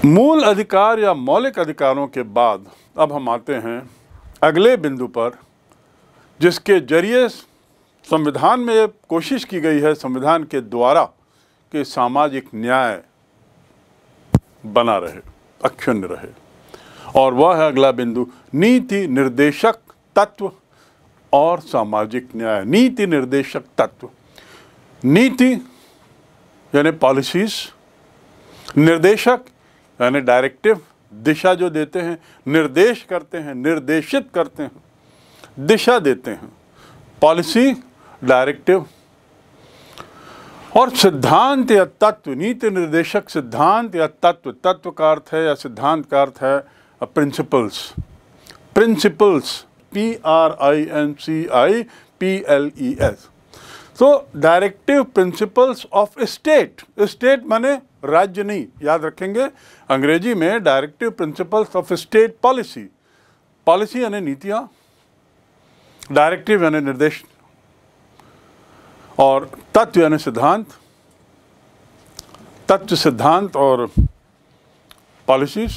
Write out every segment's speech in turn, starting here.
मूल अधिकार या मौलिक अधिकारों के बाद अब हम आते हैं अगले बिंदु पर, जिसके जरिए संविधान में कोशिश की गई है संविधान के द्वारा कि सामाजिक न्याय बना रहे, अक्षुण्ण रहे। और वह है अगला बिंदु, नीति निर्देशक तत्व और सामाजिक न्याय। नीति निर्देशक तत्व, नीति यानी पॉलिसीज, निर्देशक यानी डायरेक्टिव, दिशा जो देते हैं, निर्देश करते हैं, निर्देशित करते हैं, दिशा देते हैं, पॉलिसी, डायरेक्टिव। और सिद्धांत या तत्व, नीति निर्देशक सिद्धांत या तत्व, तत्व का अर्थ है या सिद्धांत का अर्थ है प्रिंसिपल्स, प्रिंसिपल्स, PRINCIPLES। तो directive principles of state, state माने राज्य नहीं, याद रखेंगे अंग्रेजी में directive principles of state policy, policy यानी नीतियां, डायरेक्टिव यानी निर्देश, और तत्व यानी सिद्धांत, तत्व सिद्धांत और पॉलिसीज,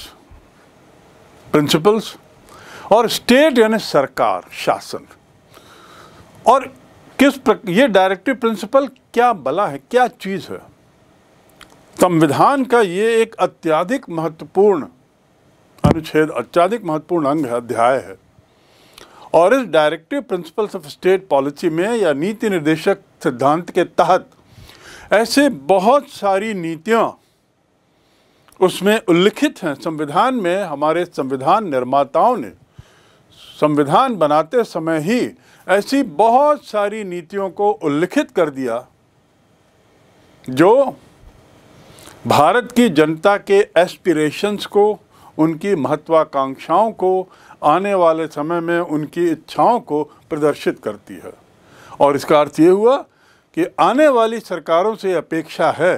प्रिंसिपल्स, और स्टेट यानी सरकार, शासन। और ये डायरेक्टिव प्रिंसिपल क्या बला है, क्या चीज है? संविधान का ये एक अत्यधिक महत्वपूर्ण अनुच्छेद, अत्यधिक महत्वपूर्ण अंग है, अध्याय है। और इस directive principles of state policy में या नीति निर्देशक सिद्धांत के तहत ऐसे बहुत सारी नीतियां उसमें उल्लिखित हैं। संविधान में हमारे संविधान निर्माताओं ने संविधान बनाते समय ही ऐसी बहुत सारी नीतियों को उल्लिखित कर दिया जो भारत की जनता के एस्पिरेशंस को, उनकी महत्वाकांक्षाओं को, आने वाले समय में उनकी इच्छाओं को प्रदर्शित करती है। और इसका अर्थ ये हुआ कि आने वाली सरकारों से अपेक्षा है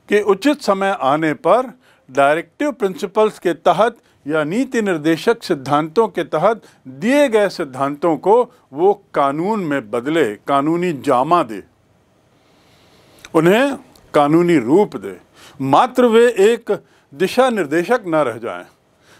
कि उचित समय आने पर डायरेक्टिव प्रिंसिपल्स के तहत या नीति निर्देशक सिद्धांतों के तहत दिए गए सिद्धांतों को वो कानून में बदले, कानूनी जामा दे, उन्हें कानूनी रूप दे। मात्र वे एक दिशा निर्देशक न रह जाएं,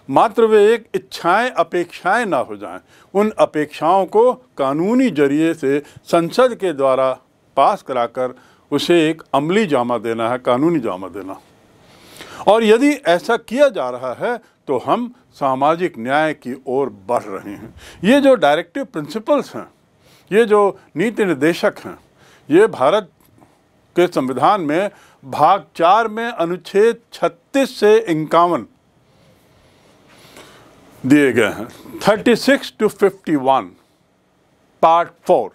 मात्र वे एक इच्छाएं, अपेक्षाएं ना हो जाएं। उन अपेक्षाओं को कानूनी जरिए से संसद के द्वारा पास कराकर उसे एक अमली जामा देना है, कानूनी जामा देना। और यदि ऐसा किया जा रहा है तो हम सामाजिक न्याय की ओर बढ़ रहे हैं। ये जो डायरेक्टिव प्रिंसिपल्स हैं, ये जो नीति निर्देशक हैं, ये भारत के संविधान में भाग 4 में अनुच्छेद 36 से 51 दिए गए हैं। 36 to 51 पार्ट 4।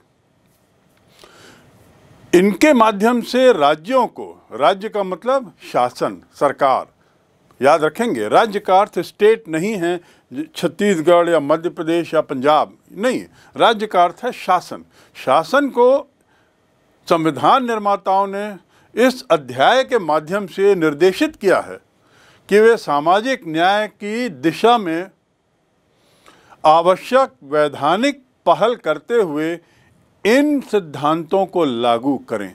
इनके माध्यम से राज्यों को, राज्य का मतलब शासन, सरकार, याद रखेंगे राज्य का अर्थ स्टेट नहीं है, छत्तीसगढ़ या मध्य प्रदेश या पंजाब नहीं, राज्य का अर्थ है शासन। शासन को संविधान निर्माताओं ने इस अध्याय के माध्यम से निर्देशित किया है कि वे सामाजिक न्याय की दिशा में आवश्यक वैधानिक पहल करते हुए इन सिद्धांतों को लागू करें,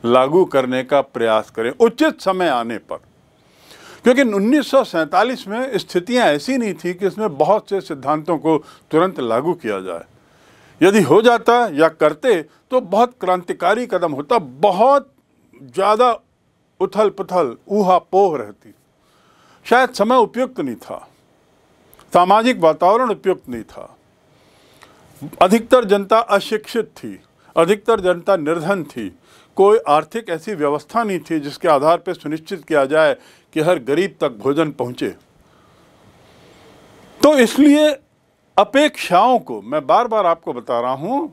लागू करने का प्रयास करें उचित समय आने पर। क्योंकि 1947 में स्थितियां ऐसी नहीं थी कि इसमें बहुत से सिद्धांतों को तुरंत लागू किया जाए। यदि हो जाता या करते तो बहुत क्रांतिकारी कदम होता, बहुत ज़्यादा उथल पुथल, ऊहापोह रहती। शायद समय उपयुक्त नहीं था, सामाजिक वातावरण उपयुक्त नहीं था, अधिकतर जनता अशिक्षित थी, अधिकतर जनता निर्धन थी, कोई आर्थिक ऐसी व्यवस्था नहीं थी जिसके आधार पर सुनिश्चित किया जाए कि हर गरीब तक भोजन पहुंचे। तो इसलिए अपेक्षाओं को, मैं बार बार आपको बता रहा हूं,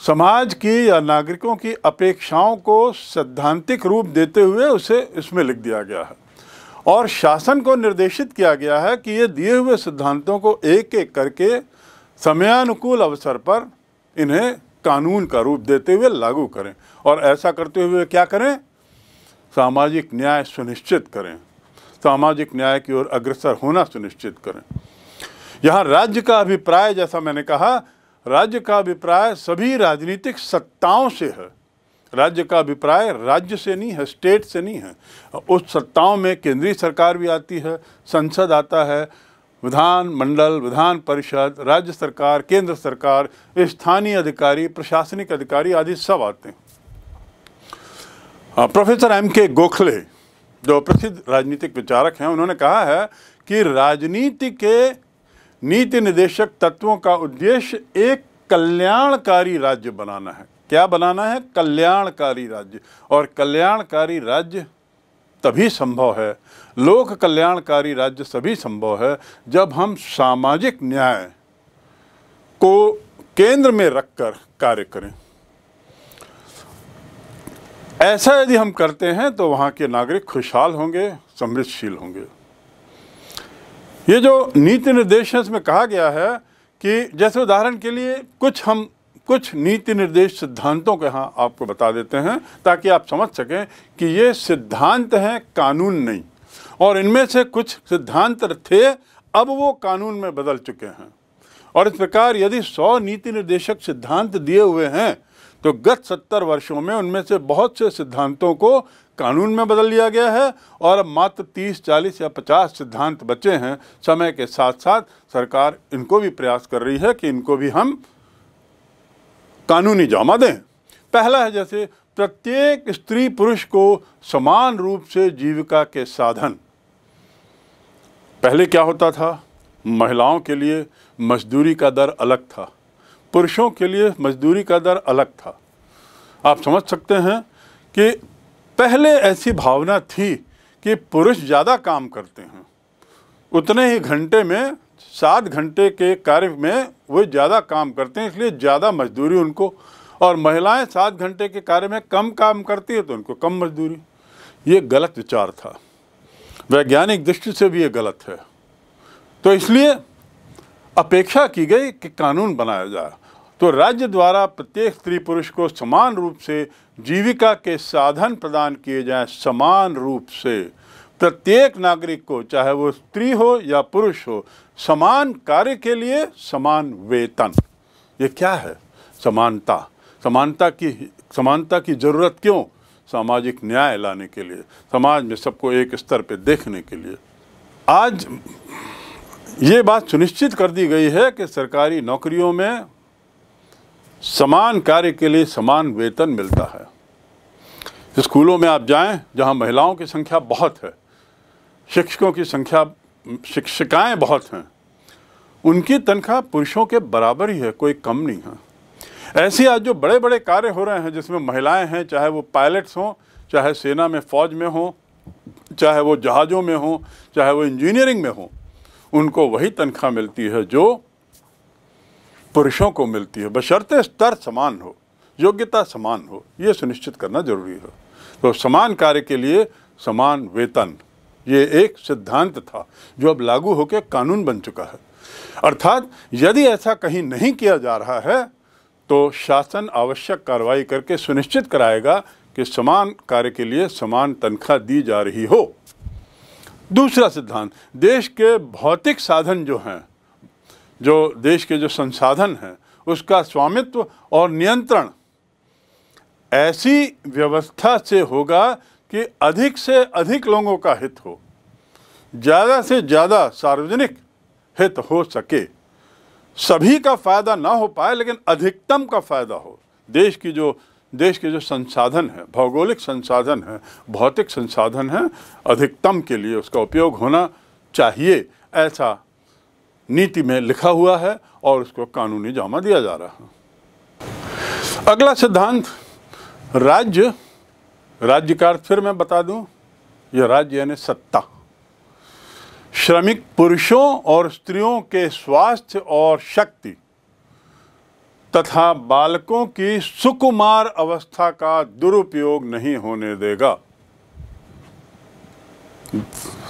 समाज की या नागरिकों की अपेक्षाओं को सैद्धांतिक रूप देते हुए उसे इसमें लिख दिया गया है। और शासन को निर्देशित किया गया है कि ये दिए हुए सिद्धांतों को एक एक करके समयानुकूल अवसर पर इन्हें कानून का रूप देते हुए लागू करें। और ऐसा करते हुए क्या करें? सामाजिक न्याय सुनिश्चित करें, सामाजिक न्याय की ओर अग्रसर होना सुनिश्चित करें। यहाँ राज्य का अभिप्राय, जैसा मैंने कहा, राज्य का अभिप्राय सभी राजनीतिक सत्ताओं से है, राज्य का अभिप्राय राज्य से नहीं है, स्टेट से नहीं है। उस सत्ताओं में केंद्रीय सरकार भी आती है, संसद आता है, विधान मंडल, विधान परिषद, राज्य सरकार, केंद्र सरकार, स्थानीय अधिकारी, प्रशासनिक अधिकारी आदि सब आते हैं। Professor M.K. गोखले जो प्रसिद्ध राजनीतिक विचारक हैं, उन्होंने कहा है कि राजनीति के नीति निर्देशक तत्वों का उद्देश्य एक कल्याणकारी राज्य बनाना है। क्या बनाना है? कल्याणकारी राज्य। और कल्याणकारी राज्य तभी संभव है, लोक कल्याणकारी राज्य तभी संभव है जब हम सामाजिक न्याय को केंद्र में रखकर कार्य करें। ऐसा यदि हम करते हैं तो वहाँ के नागरिक खुशहाल होंगे, समृद्धशील होंगे। ये जो नीति निर्देश है इसमें कहा गया है कि जैसे उदाहरण के लिए कुछ नीति निर्देश सिद्धांतों के यहाँ आपको बता देते हैं ताकि आप समझ सकें कि ये सिद्धांत हैं, कानून नहीं। और इनमें से कुछ सिद्धांत थे, अब वो कानून में बदल चुके हैं। और इस प्रकार यदि 100 नीति निर्देशक सिद्धांत दिए हुए हैं तो गत 70 वर्षों में उनमें से बहुत से सिद्धांतों को कानून में बदल लिया गया है और अब मात्र 30, 40 या 50 सिद्धांत बचे हैं। समय के साथ साथ सरकार इनको भी प्रयास कर रही है कि इनको भी हम कानूनी जामा दें। पहला है जैसे प्रत्येक स्त्री पुरुष को समान रूप से जीविका के साधन। पहले क्या होता था? महिलाओं के लिए मजदूरी का दर अलग था, पुरुषों के लिए मजदूरी का दर अलग था। आप समझ सकते हैं कि पहले ऐसी भावना थी कि पुरुष ज़्यादा काम करते हैं, उतने ही घंटे में 7 घंटे के कार्य में वो ज़्यादा काम करते हैं, इसलिए ज़्यादा मजदूरी उनको, और महिलाएं 7 घंटे के कार्य में कम काम करती है तो उनको कम मजदूरी। ये गलत विचार था, वैज्ञानिक दृष्टि से भी ये गलत है। तो इसलिए अपेक्षा की गई कि कानून बनाया जाए, तो राज्य द्वारा प्रत्येक स्त्री पुरुष को समान रूप से जीविका के साधन प्रदान किए जाएं। समान रूप से प्रत्येक नागरिक को, चाहे वो स्त्री हो या पुरुष हो, समान कार्य के लिए समान वेतन। ये क्या है? समानता। समानता की ज़रूरत क्यों? सामाजिक न्याय लाने के लिए, समाज में सबको एक स्तर पे देखने के लिए। आज ये बात सुनिश्चित कर दी गई है कि सरकारी नौकरियों में समान कार्य के लिए समान वेतन मिलता है। स्कूलों में आप जाएं जहां महिलाओं की संख्या बहुत है, शिक्षकों की संख्या, शिक्षिकाएं बहुत हैं, उनकी तनख्वाह पुरुषों के बराबर ही है, कोई कम नहीं है। ऐसे आज जो बड़े बड़े कार्य हो रहे हैं जिसमें महिलाएं हैं, चाहे वो पायलट्स हों, चाहे सेना में फौज में हों, चाहे वो जहाज़ों में हों, चाहे वो इंजीनियरिंग में हों, उनको वही तनख्वाह मिलती है जो पुरुषों को मिलती है, बशर्ते स्तर समान हो, योग्यता समान हो। ये सुनिश्चित करना जरूरी है। तो समान कार्य के लिए समान वेतन, ये एक सिद्धांत था जो अब लागू होकर कानून बन चुका है। अर्थात यदि ऐसा कहीं नहीं किया जा रहा है तो शासन आवश्यक कार्रवाई करके सुनिश्चित कराएगा कि समान कार्य के लिए समान तनख्वाह दी जा रही हो। दूसरा सिद्धांत, देश के भौतिक साधन जो हैं, जो देश के जो संसाधन हैं, उसका स्वामित्व और नियंत्रण ऐसी व्यवस्था से होगा कि अधिक से अधिक लोगों का हित हो, ज़्यादा से ज़्यादा सार्वजनिक हित हो सके। सभी का फ़ायदा ना हो पाए लेकिन अधिकतम का फ़ायदा हो। देश के जो संसाधन है, भौगोलिक संसाधन है, भौतिक संसाधन है, अधिकतम के लिए उसका उपयोग होना चाहिए, ऐसा नीति में लिखा हुआ है और उसको कानूनी जामा दिया जा रहा है। अगला सिद्धांत, राज्य का अर्थ फिर मैं बता दूं, यह राज्य यानी सत्ता। श्रमिक पुरुषों और स्त्रियों के स्वास्थ्य और शक्ति तथा बालकों की सुकुमार अवस्था का दुरुपयोग नहीं होने देगा।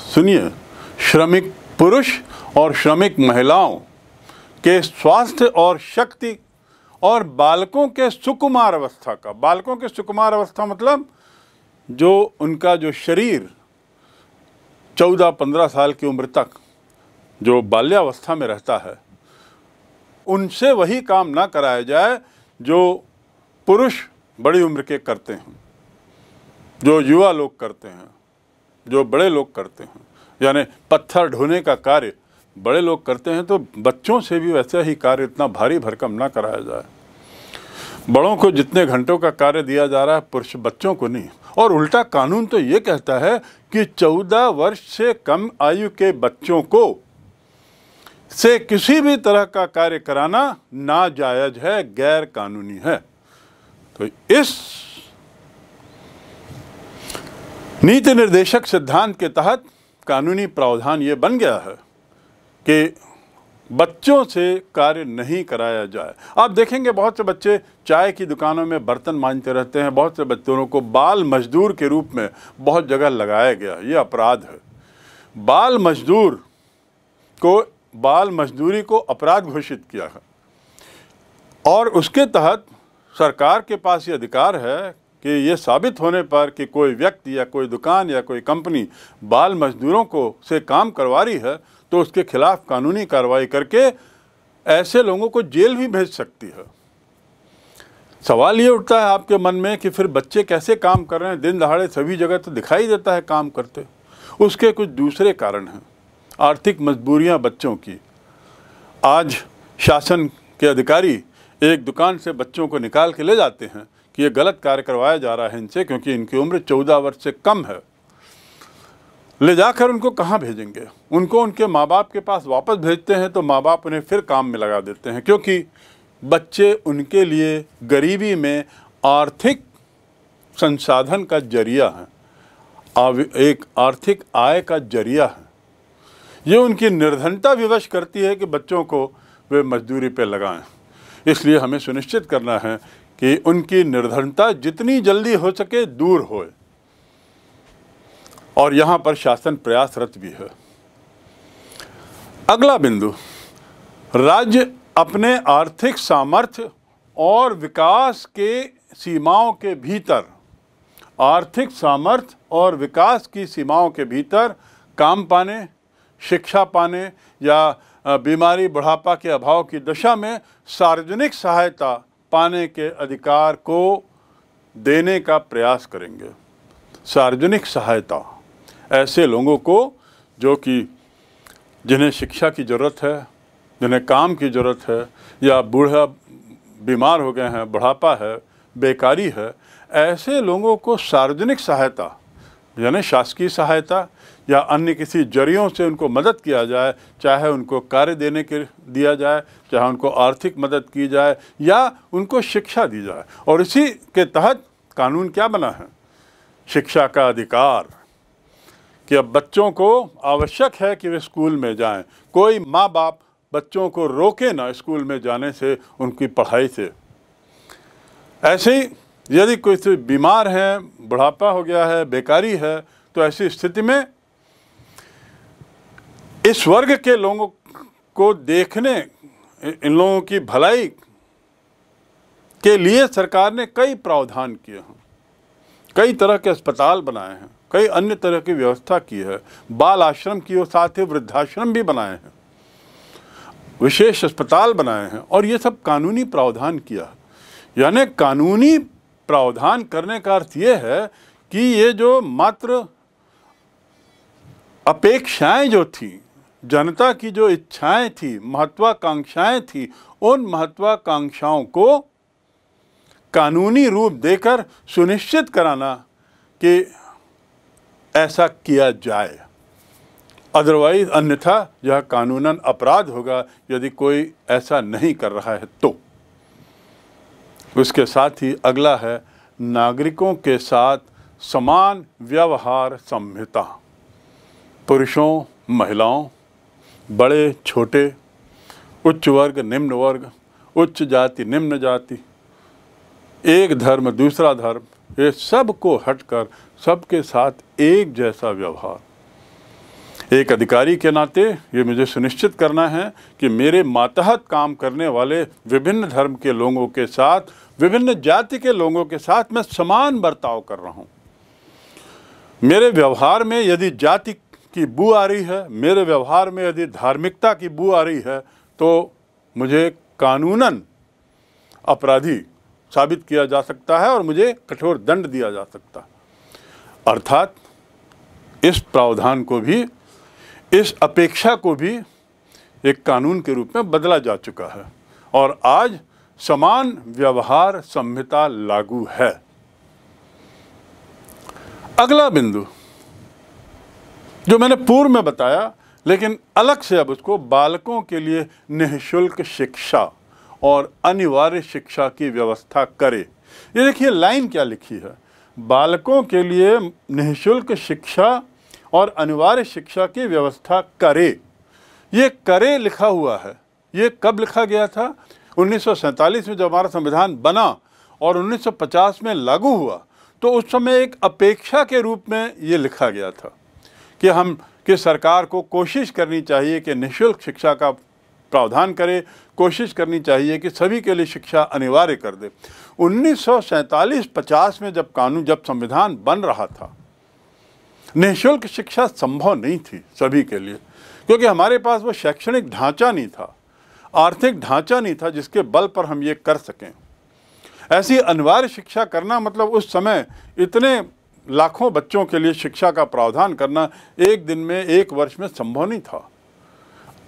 सुनिए, श्रमिक पुरुष और श्रमिक महिलाओं के स्वास्थ्य और शक्ति और बालकों के सुकुमार अवस्था का, बालकों के सुकुमार अवस्था मतलब जो उनका जो शरीर 14-15 साल की उम्र तक जो बाल्यावस्था में रहता है, उनसे वही काम ना कराया जाए जो पुरुष बड़ी उम्र के करते हैं, जो युवा लोग करते हैं, जो बड़े लोग करते हैं, यानी पत्थर ढोने का कार्य बड़े लोग करते हैं, तो बच्चों से भी वैसा ही कार्य इतना भारी भरकम ना कराया जाए। बड़ों को जितने घंटों का कार्य दिया जा रहा है, पुरुष बच्चों को नहीं। और उल्टा कानून तो ये कहता है कि 14 वर्ष से कम आयु के बच्चों को से किसी भी तरह का कार्य कराना नाजायज है, गैर कानूनी है। तो इस नीति निर्देशक सिद्धांत के तहत कानूनी प्रावधान ये बन गया है कि बच्चों से कार्य नहीं कराया जाए। आप देखेंगे बहुत से बच्चे चाय की दुकानों में बर्तन मांजते रहते हैं। बहुत से बच्चों को बाल मजदूर के रूप में बहुत जगह लगाया गया। ये अपराध है। बाल मजदूरी को अपराध घोषित किया है और उसके तहत सरकार के पास ये अधिकार है कि ये साबित होने पर कि कोई व्यक्ति या कोई दुकान या कोई कंपनी बाल मजदूरों को से काम करवा रही है तो उसके खिलाफ कानूनी कार्रवाई करके ऐसे लोगों को जेल भी भेज सकती है। सवाल ये उठता है आपके मन में कि फिर बच्चे कैसे काम कर रहे हैं? दिन दहाड़े सभी जगह तो दिखाई देता है काम करते। उसके कुछ दूसरे कारण हैं। आर्थिक मजबूरियां बच्चों की। आज शासन के अधिकारी एक दुकान से बच्चों को निकाल के ले जाते हैं कि ये गलत कार्य करवाया जा रहा है इनसे, क्योंकि इनकी उम्र 14 वर्ष से कम है। ले जाकर उनको कहाँ भेजेंगे? उनको उनके माँ बाप के पास वापस भेजते हैं तो माँ बाप उन्हें फिर काम में लगा देते हैं, क्योंकि बच्चे उनके लिए गरीबी में आर्थिक संसाधन का जरिया है, एक आर्थिक आय का जरिया है। ये उनकी निर्धनता विवश करती है कि बच्चों को वे मजदूरी पे लगाएं। इसलिए हमें सुनिश्चित करना है कि उनकी निर्धनता जितनी जल्दी हो सके दूर होए, और यहाँ पर शासन प्रयासरत भी है। अगला बिंदु, राज्य अपने आर्थिक सामर्थ्य और विकास के सीमाओं के भीतर, आर्थिक सामर्थ्य और विकास की सीमाओं के भीतर काम पाने, शिक्षा पाने या बीमारी बुढ़ापा के अभाव की दशा में सार्वजनिक सहायता पाने के अधिकार को देने का प्रयास करेंगे। सार्वजनिक सहायता ऐसे लोगों को जो कि जिन्हें शिक्षा की ज़रूरत है, जिन्हें काम की ज़रूरत है, या बूढ़ा बीमार हो गए हैं, बुढ़ापा है, बेकारी है, ऐसे लोगों को सार्वजनिक सहायता यानी शासकीय सहायता या अन्य किसी जरियों से उनको मदद किया जाए, चाहे उनको कार्य देने के दिया जाए, चाहे उनको आर्थिक मदद की जाए या उनको शिक्षा दी जाए। और इसी के तहत कानून क्या बना है? शिक्षा का अधिकार, कि अब बच्चों को आवश्यक है कि वे स्कूल में जाएं। कोई माँ बाप बच्चों को रोके ना स्कूल में जाने से, उनकी पढ़ाई से। ऐसे ही यदि कोई बीमार है, बुढ़ापा हो गया है, बेकारी है, तो ऐसी स्थिति में इस वर्ग के लोगों को देखने, इन लोगों की भलाई के लिए सरकार ने कई प्रावधान किए हैं, कई तरह के अस्पताल बनाए हैं, कई अन्य तरह की व्यवस्था की है, बाल आश्रम की और साथ ही वृद्धाश्रम भी बनाए हैं, विशेष अस्पताल बनाए हैं, और ये सब कानूनी प्रावधान किया है। यानी कानूनी प्रावधान करने का अर्थ ये है कि ये जो मात्र अपेक्षाएं जो थी, जनता की जो इच्छाएं थी, महत्वाकांक्षाएं थी, उन महत्वाकांक्षाओं को कानूनी रूप देकर सुनिश्चित कराना कि ऐसा किया जाए। अदरवाइज अन्यथा यह कानूनन अपराध होगा यदि कोई ऐसा नहीं कर रहा है तो। उसके साथ ही अगला है नागरिकों के साथ समान व्यवहार संहिता। पुरुषों, महिलाओं, बड़े छोटे, उच्च वर्ग, निम्न वर्ग, उच्च जाति, निम्न जाति, एक धर्म, दूसरा धर्म, ये सब को हटकर सबके साथ एक जैसा व्यवहार। एक अधिकारी के नाते ये मुझे सुनिश्चित करना है कि मेरे मातहत काम करने वाले विभिन्न धर्म के लोगों के साथ, विभिन्न जाति के लोगों के साथ मैं समान बर्ताव कर रहा हूँ। मेरे व्यवहार में यदि जाति की बू आ रही है, मेरे व्यवहार में यदि धार्मिकता की बू आ रही है, तो मुझे कानूनन अपराधी साबित किया जा सकता है और मुझे कठोर दंड दिया जा सकता है। अर्थात इस प्रावधान को भी, इस अपेक्षा को भी एक कानून के रूप में बदला जा चुका है और आज समान व्यवहार संहिता लागू है। अगला बिंदु जो मैंने पूर्व में बताया, लेकिन अलग से अब उसको बालकों के लिए निःशुल्क शिक्षा और अनिवार्य शिक्षा की व्यवस्था करे। ये देखिए लाइन क्या लिखी है, बालकों के लिए निःशुल्क शिक्षा और अनिवार्य शिक्षा की व्यवस्था करे। ये करे लिखा हुआ है। ये कब लिखा गया था? 1947 में जब हमारा संविधान बना और 1950 में लागू हुआ, तो उस समय एक अपेक्षा के रूप में ये लिखा गया था कि सरकार को कोशिश करनी चाहिए कि निःशुल्क शिक्षा का प्रावधान करे, कोशिश करनी चाहिए कि सभी के लिए शिक्षा अनिवार्य कर दे। 1947-50 में जब संविधान बन रहा था, निःशुल्क शिक्षा संभव नहीं थी सभी के लिए, क्योंकि हमारे पास वो शैक्षणिक ढांचा नहीं था, आर्थिक ढांचा नहीं था जिसके बल पर हम ये कर सकें। ऐसी अनिवार्य शिक्षा करना मतलब उस समय इतने लाखों बच्चों के लिए शिक्षा का प्रावधान करना एक दिन में, एक वर्ष में संभव नहीं था।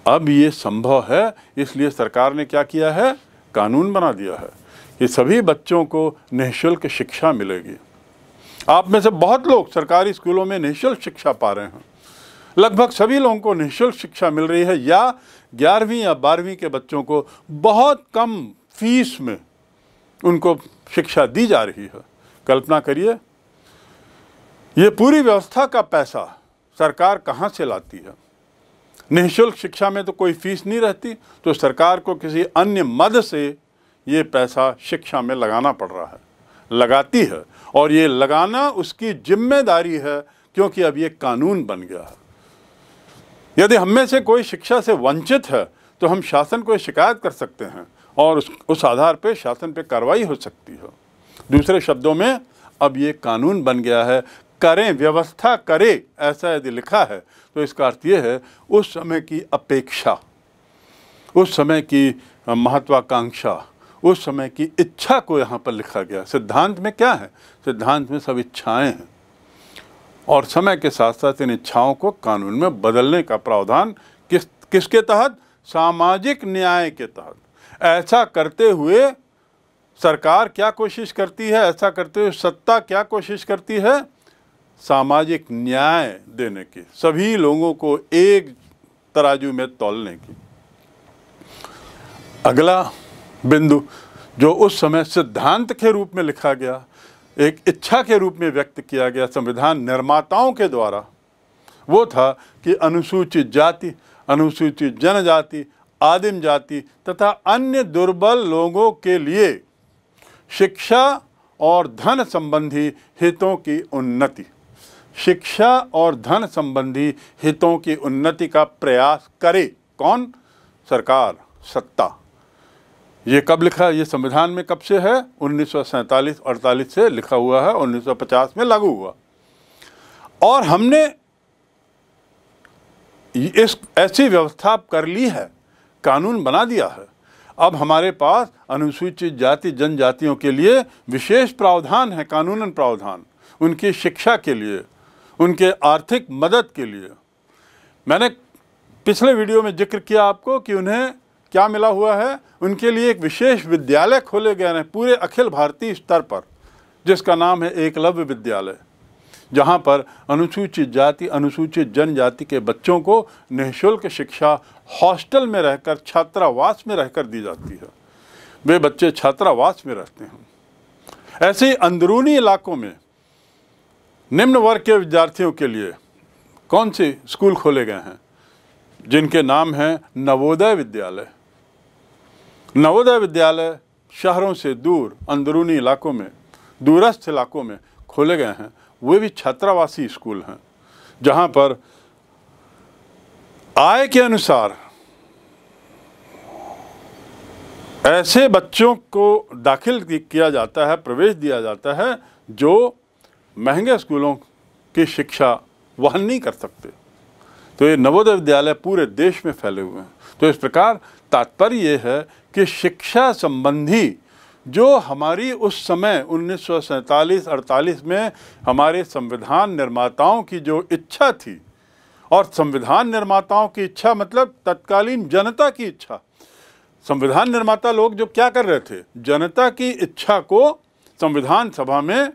अब ये संभव है, इसलिए सरकार ने क्या किया है? कानून बना दिया है कि सभी बच्चों को निःशुल्क शिक्षा मिलेगी। आप में से बहुत लोग सरकारी स्कूलों में निःशुल्क शिक्षा पा रहे हैं। लगभग सभी लोगों को निःशुल्क शिक्षा मिल रही है, या 11वीं या 12वीं के बच्चों को बहुत कम फीस में उनको शिक्षा दी जा रही है। कल्पना करिए, ये पूरी व्यवस्था का पैसा सरकार कहाँ से लाती है? निःशुल्क शिक्षा में तो कोई फीस नहीं रहती, तो सरकार को किसी अन्य मद से ये पैसा शिक्षा में लगाना पड़ रहा है, लगाती है, और ये लगाना उसकी जिम्मेदारी है, क्योंकि अब ये कानून बन गया है। यदि हम में से कोई शिक्षा से वंचित है तो हम शासन को शिकायत कर सकते हैं और उस आधार पर शासन पे कार्रवाई हो सकती है। दूसरे शब्दों में अब ये कानून बन गया है, करें, व्यवस्था करे, ऐसा यदि लिखा है तो इसका अर्थ ये है उस समय की अपेक्षा, उस समय की महत्वाकांक्षा, उस समय की इच्छा को यहाँ पर लिखा गया। सिद्धांत में क्या है? सिद्धांत में सब इच्छाएं हैं, और समय के साथ साथ इन इच्छाओं को कानून में बदलने का प्रावधान किसके तहत? सामाजिक न्याय के तहत। ऐसा करते हुए सरकार क्या कोशिश करती है? ऐसा करते हुए सत्ता क्या कोशिश करती है? सामाजिक न्याय देने की, सभी लोगों को एक तराजू में तौलने की। अगला बिंदु जो उस समय सिद्धांत के रूप में लिखा गया, एक इच्छा के रूप में व्यक्त किया गया संविधान निर्माताओं के द्वारा, वो था कि अनुसूचित जाति, अनुसूचित जनजाति, आदिम जाति तथा अन्य दुर्बल लोगों के लिए शिक्षा और धन संबंधी हितों की उन्नति, शिक्षा और धन संबंधी हितों की उन्नति का प्रयास करे। कौन? सरकार, सत्ता। ये कब लिखा? ये संविधान में कब से है? 1947-48 से लिखा हुआ है, 1950 में लागू हुआ। और हमने इस ऐसी व्यवस्था कर ली है, कानून बना दिया है। अब हमारे पास अनुसूचित जाति जनजातियों के लिए विशेष प्रावधान है, कानूनन प्रावधान, उनकी शिक्षा के लिए, उनके आर्थिक मदद के लिए। मैंने पिछले वीडियो में जिक्र किया आपको कि उन्हें क्या मिला हुआ है। उनके लिए एक विशेष विद्यालय खोले गए हैं पूरे अखिल भारतीय स्तर पर, जिसका नाम है एकलव्य विद्यालय, जहां पर अनुसूचित जाति, अनुसूचित जनजाति के बच्चों को निःशुल्क शिक्षा हॉस्टल में रहकर, छात्रावास में रहकर दी जाती है। वे बच्चे छात्रावास में रहते हैं। ऐसे ही अंदरूनी इलाकों में निम्न वर्ग के विद्यार्थियों के लिए कौन से स्कूल खोले गए हैं, जिनके नाम हैं नवोदय विद्यालय। नवोदय विद्यालय शहरों से दूर, अंदरूनी इलाकों में, दूरस्थ इलाकों में खोले गए हैं। वे भी छात्रावासी स्कूल हैं, जहां पर आय के अनुसार ऐसे बच्चों को दाखिल किया जाता है, प्रवेश दिया जाता है जो महंगे स्कूलों की शिक्षा वहन नहीं कर सकते। तो ये नवोदय विद्यालय पूरे देश में फैले हुए हैं। तो इस प्रकार तात्पर्य ये है कि शिक्षा संबंधी जो हमारी उस समय 1947-48 में हमारे संविधान निर्माताओं की जो इच्छा थी, और संविधान निर्माताओं की इच्छा मतलब तत्कालीन जनता की इच्छा। संविधान निर्माता लोग जो क्या कर रहे थे, जनता की इच्छा को संविधान सभा में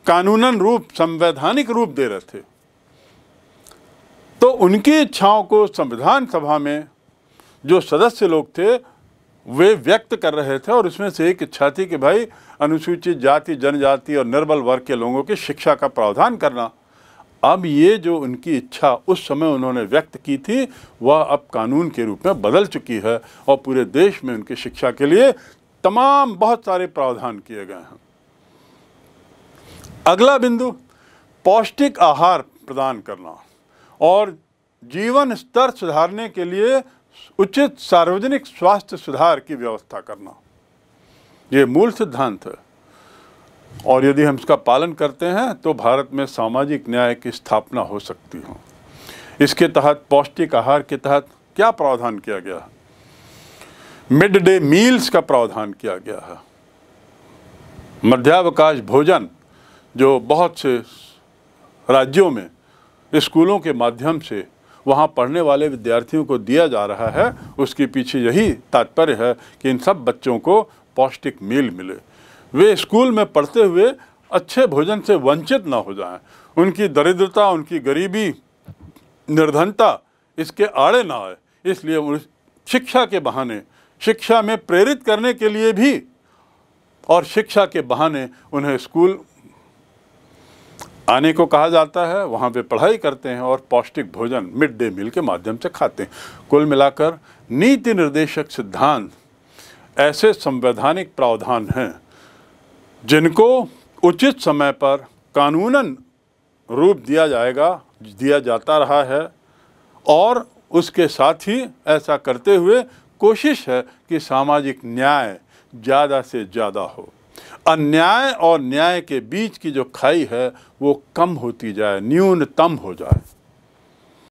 कानूनन रूप, संवैधानिक रूप दे रहे थे। तो उनकी इच्छाओं को संविधान सभा में जो सदस्य लोग थे वे व्यक्त कर रहे थे, और उसमें से एक इच्छा थी कि भाई अनुसूचित जाति, जनजाति और निर्बल वर्ग के लोगों की शिक्षा का प्रावधान करना। अब ये जो उनकी इच्छा उस समय उन्होंने व्यक्त की थी वह अब कानून के रूप में बदल चुकी है, और पूरे देश में उनकी शिक्षा के लिए तमाम बहुत सारे प्रावधान किए गए हैं। अगला बिंदु, पौष्टिक आहार प्रदान करना और जीवन स्तर सुधारने के लिए उचित सार्वजनिक स्वास्थ्य सुधार की व्यवस्था करना, ये मूल सिद्धांत है। और यदि हम इसका पालन करते हैं तो भारत में सामाजिक न्याय की स्थापना हो सकती है। इसके तहत पौष्टिक आहार के तहत क्या प्रावधान किया गया है? मिड डे मील्स का प्रावधान किया गया है। मध्यावकाश भोजन जो बहुत से राज्यों में स्कूलों के माध्यम से वहाँ पढ़ने वाले विद्यार्थियों को दिया जा रहा है, उसके पीछे यही तात्पर्य है कि इन सब बच्चों को पौष्टिक मील मिले, वे स्कूल में पढ़ते हुए अच्छे भोजन से वंचित ना हो जाएं, उनकी दरिद्रता, उनकी गरीबी, निर्धनता इसके आड़े ना आए। इसलिए शिक्षा के बहाने, शिक्षा में प्रेरित करने के लिए भी और शिक्षा के बहाने उन्हें स्कूल आने को कहा जाता है, वहाँ पे पढ़ाई करते हैं और पौष्टिक भोजन मिड डे मील के माध्यम से खाते हैं। कुल मिलाकर नीति निर्देशक सिद्धांत ऐसे संवैधानिक प्रावधान हैं जिनको उचित समय पर कानूनन रूप दिया जाता रहा है, और उसके साथ ही ऐसा करते हुए कोशिश है कि सामाजिक न्याय ज़्यादा से ज़्यादा हो, अन्याय और न्याय के बीच की जो खाई है वो कम होती जाए, न्यूनतम हो जाए।